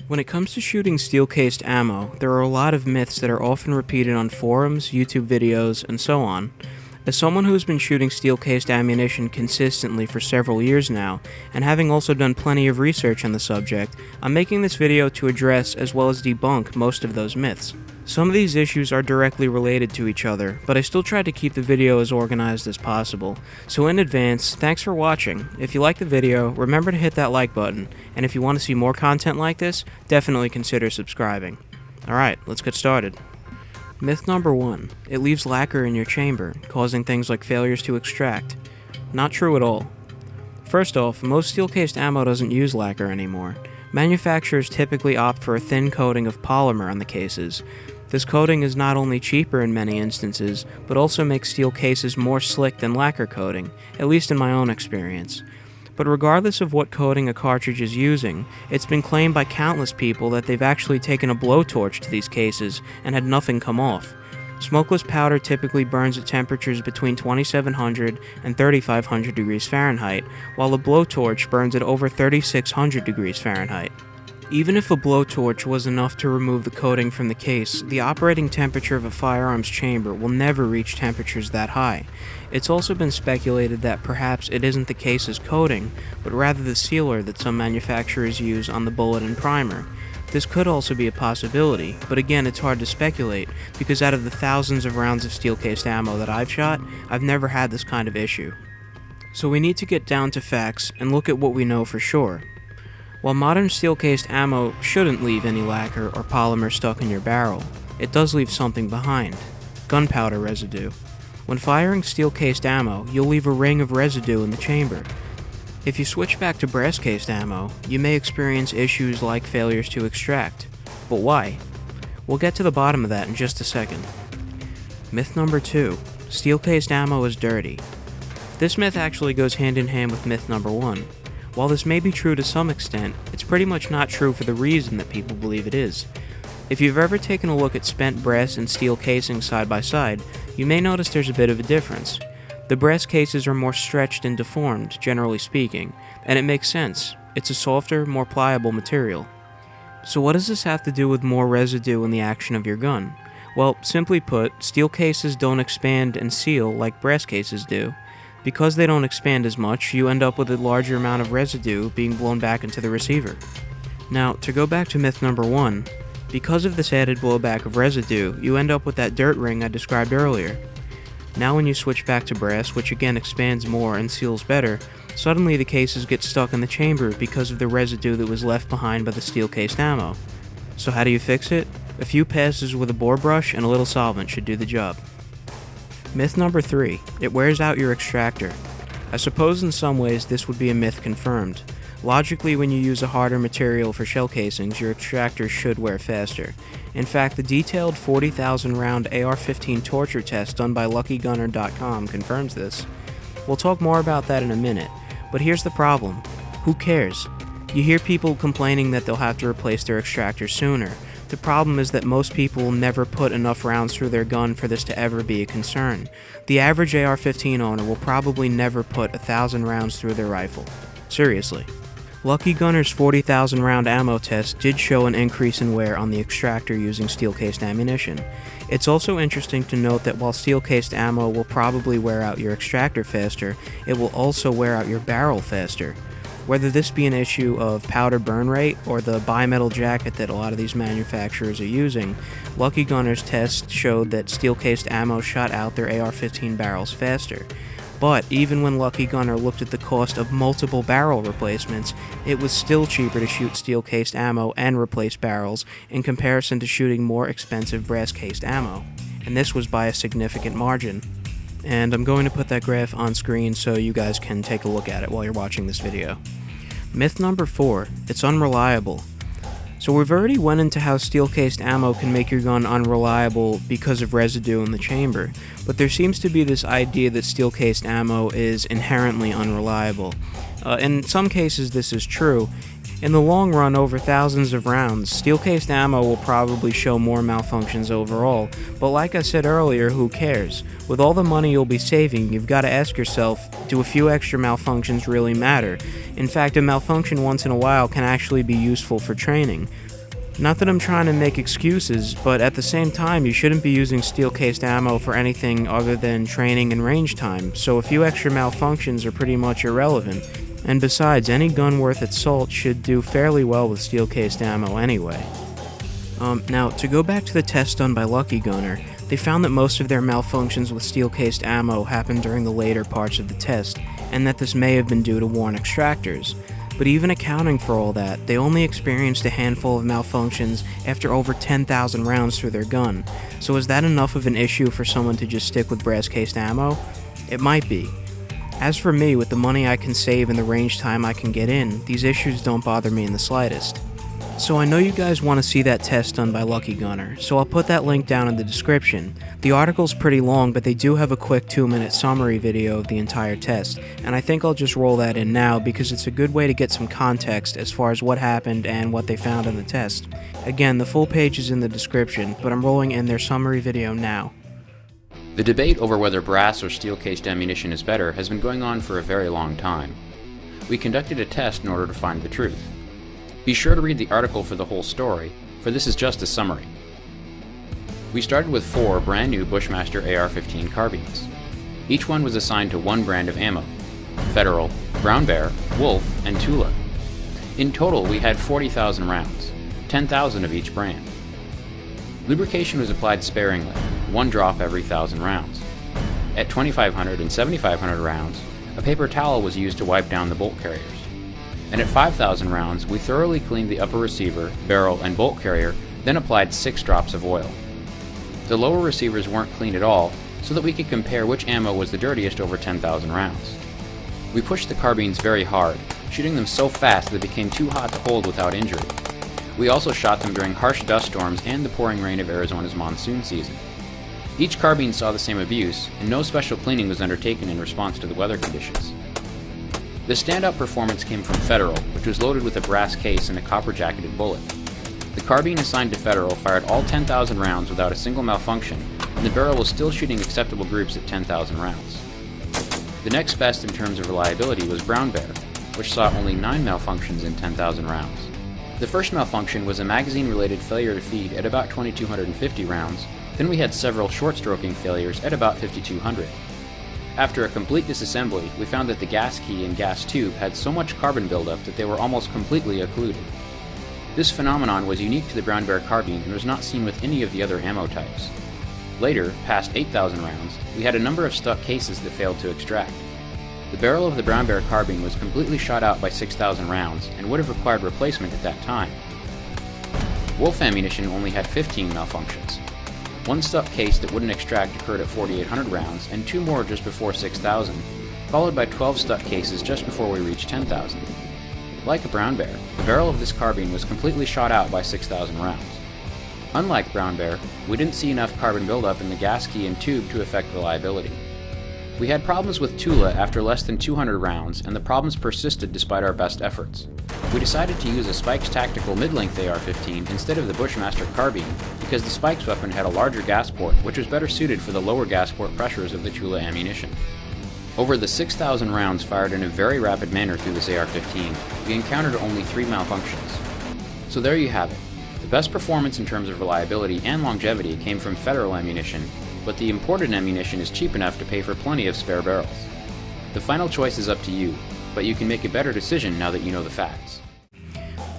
When it comes to shooting steel-cased ammo, there are a lot of myths that are often repeated on forums, YouTube videos, and so on. As someone who has been shooting steel-cased ammunition consistently for several years now, and having also done plenty of research on the subject, I'm making this video to address as well as debunk most of those myths. Some of these issues are directly related to each other, but I still tried to keep the video as organized as possible. So in advance, thanks for watching. If you like the video, remember to hit that like button, and if you want to see more content like this, definitely consider subscribing. Alright, let's get started. Myth number 1. It leaves lacquer in your chamber, causing things like failures to extract. Not true at all. First off, most steel-cased ammo doesn't use lacquer anymore. Manufacturers typically opt for a thin coating of polymer on the cases. This coating is not only cheaper in many instances, but also makes steel cases more slick than lacquer coating, at least in my own experience. But regardless of what coating a cartridge is using, it's been claimed by countless people that they've actually taken a blowtorch to these cases and had nothing come off. Smokeless powder typically burns at temperatures between 2700 and 3500 degrees Fahrenheit, while a blowtorch burns at over 3600 degrees Fahrenheit. Even if a blowtorch was enough to remove the coating from the case, the operating temperature of a firearms chamber will never reach temperatures that high. It's also been speculated that perhaps it isn't the case's coating, but rather the sealer that some manufacturers use on the bullet and primer. This could also be a possibility, but again it's hard to speculate, because out of the thousands of rounds of steel-cased ammo that I've shot, I've never had this kind of issue. So we need to get down to facts and look at what we know for sure. While modern steel-cased ammo shouldn't leave any lacquer or polymer stuck in your barrel, it does leave something behind: gunpowder residue. When firing steel-cased ammo, you'll leave a ring of residue in the chamber. If you switch back to brass-cased ammo, you may experience issues like failures to extract. But why? We'll get to the bottom of that in just a second. Myth number 2. Steel-cased ammo is dirty. This myth actually goes hand in hand with myth number 1. While this may be true to some extent, it's pretty much not true for the reason that people believe it is. If you've ever taken a look at spent brass and steel casings side by side, you may notice there's a bit of a difference. The brass cases are more stretched and deformed, generally speaking, and it makes sense. It's a softer, more pliable material. So what does this have to do with more residue in the action of your gun? Well, simply put, steel cases don't expand and seal like brass cases do. Because they don't expand as much, you end up with a larger amount of residue being blown back into the receiver. Now, to go back to myth number 1, because of this added blowback of residue, you end up with that dirt ring I described earlier. Now when you switch back to brass, which again expands more and seals better, suddenly the cases get stuck in the chamber because of the residue that was left behind by the steel-cased ammo. So how do you fix it? A few passes with a bore brush and a little solvent should do the job. Myth number 3. It wears out your extractor. I suppose in some ways this would be a myth confirmed. Logically, when you use a harder material for shell casings, your extractor should wear faster. In fact, the detailed 40,000 round AR-15 torture test done by LuckyGunner.com confirms this. We'll talk more about that in a minute, but here's the problem. Who cares? You hear people complaining that they'll have to replace their extractor sooner. The problem is that most people will never put enough rounds through their gun for this to ever be a concern. The average AR-15 owner will probably never put 1,000 rounds through their rifle. Seriously. Lucky Gunner's 40,000 round ammo test did show an increase in wear on the extractor using steel-cased ammunition. It's also interesting to note that while steel-cased ammo will probably wear out your extractor faster, it will also wear out your barrel faster. Whether this be an issue of powder burn rate or the bimetal jacket that a lot of these manufacturers are using, Lucky Gunner's test showed that steel-cased ammo shot out their AR-15 barrels faster. But even when Lucky Gunner looked at the cost of multiple barrel replacements, it was still cheaper to shoot steel-cased ammo and replace barrels in comparison to shooting more expensive brass-cased ammo. And this was by a significant margin. And I'm going to put that graph on screen so you guys can take a look at it while you're watching this video. Myth number 4. It's unreliable. So we've already went into how steel-cased ammo can make your gun unreliable because of residue in the chamber, but there seems to be this idea that steel-cased ammo is inherently unreliable. In some cases this is true. In the long run, over thousands of rounds, steel-cased ammo will probably show more malfunctions overall, but like I said earlier, who cares? With all the money you'll be saving, you've got to ask yourself, do a few extra malfunctions really matter? In fact, a malfunction once in a while can actually be useful for training. Not that I'm trying to make excuses, but at the same time, you shouldn't be using steel-cased ammo for anything other than training and range time, so a few extra malfunctions are pretty much irrelevant. And besides, any gun worth its salt should do fairly well with steel-cased ammo anyway. Now, to go back to the test done by Lucky Gunner, they found that most of their malfunctions with steel-cased ammo happened during the later parts of the test, and that this may have been due to worn extractors. But even accounting for all that, they only experienced a handful of malfunctions after over 10,000 rounds through their gun. So is that enough of an issue for someone to just stick with brass-cased ammo? It might be. As for me, with the money I can save and the range time I can get in, these issues don't bother me in the slightest. So I know you guys want to see that test done by Lucky Gunner, so I'll put that link down in the description. The article's pretty long, but they do have a quick 2-minute summary video of the entire test, and I think I'll just roll that in now because it's a good way to get some context as far as what happened and what they found in the test. Again, the full page is in the description, but I'm rolling in their summary video now. The debate over whether brass or steel-cased ammunition is better has been going on for a very long time. We conducted a test in order to find the truth. Be sure to read the article for the whole story, for this is just a summary. We started with 4 brand new Bushmaster AR-15 carbines. Each one was assigned to one brand of ammo: Federal, Brown Bear, Wolf, and Tula. In total, we had 40,000 rounds, 10,000 of each brand. Lubrication was applied sparingly, 1 drop every 1,000 rounds. At 2,500 and 7,500 rounds, a paper towel was used to wipe down the bolt carriers. And at 5,000 rounds, we thoroughly cleaned the upper receiver, barrel, and bolt carrier, then applied 6 drops of oil. The lower receivers weren't cleaned at all, so that we could compare which ammo was the dirtiest over 10,000 rounds. We pushed the carbines very hard, shooting them so fast that they became too hot to hold without injury. We also shot them during harsh dust storms and the pouring rain of Arizona's monsoon season. Each carbine saw the same abuse, and no special cleaning was undertaken in response to the weather conditions. The standout performance came from Federal, which was loaded with a brass case and a copper-jacketed bullet. The carbine assigned to Federal fired all 10,000 rounds without a single malfunction, and the barrel was still shooting acceptable groups at 10,000 rounds. The next best in terms of reliability was Brown Bear, which saw only 9 malfunctions in 10,000 rounds. The first malfunction was a magazine-related failure to feed at about 2,250 rounds, then we had several short-stroking failures at about 5,200. After a complete disassembly, we found that the gas key and gas tube had so much carbon buildup that they were almost completely occluded. This phenomenon was unique to the Brown Bear carbine and was not seen with any of the other ammo types. Later, past 8,000 rounds, we had a number of stuck cases that failed to extract. The barrel of the Brown Bear carbine was completely shot out by 6,000 rounds and would have required replacement at that time. Wolf ammunition only had 15 malfunctions. 1 stuck case that wouldn't extract occurred at 4,800 rounds, and 2 more just before 6,000, followed by 12 stuck cases just before we reached 10,000. Like a Brown Bear, the barrel of this carbine was completely shot out by 6,000 rounds. Unlike Brown Bear, we didn't see enough carbon buildup in the gas key and tube to affect reliability. We had problems with Tula after less than 200 rounds, and the problems persisted despite our best efforts. We decided to use a Spikes Tactical mid-length AR-15 instead of the Bushmaster carbine because the Spikes weapon had a larger gas port, which was better suited for the lower gas port pressures of the Tula ammunition. Over the 6,000 rounds fired in a very rapid manner through this AR-15, we encountered only 3 malfunctions. So there you have it. The best performance in terms of reliability and longevity came from Federal ammunition, but the imported ammunition is cheap enough to pay for plenty of spare barrels. The final choice is up to you, but you can make a better decision now that you know the facts.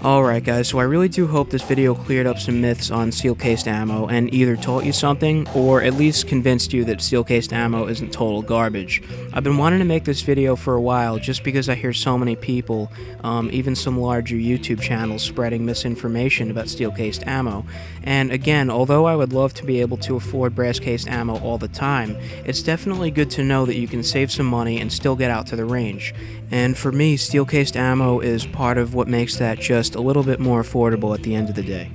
Alright guys, so I really do hope this video cleared up some myths on steel-cased ammo and either taught you something or at least convinced you that steel-cased ammo isn't total garbage. I've been wanting to make this video for a while just because I hear so many people, even some larger YouTube channels, spreading misinformation about steel-cased ammo. And again, although I would love to be able to afford brass-cased ammo all the time, it's definitely good to know that you can save some money and still get out to the range. And for me, steel-cased ammo is part of what makes that just a little bit more affordable at the end of the day.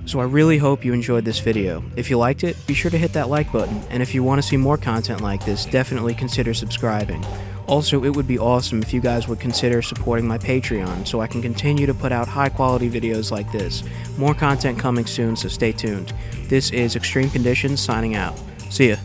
So I really hope you enjoyed this video. If you liked it, be sure to hit that like button, and if you want to see more content like this, definitely consider subscribing. Also, it would be awesome if you guys would consider supporting my Patreon so I can continue to put out high-quality videos like this. More content coming soon, so stay tuned. This is XtremeConditions signing out. See ya.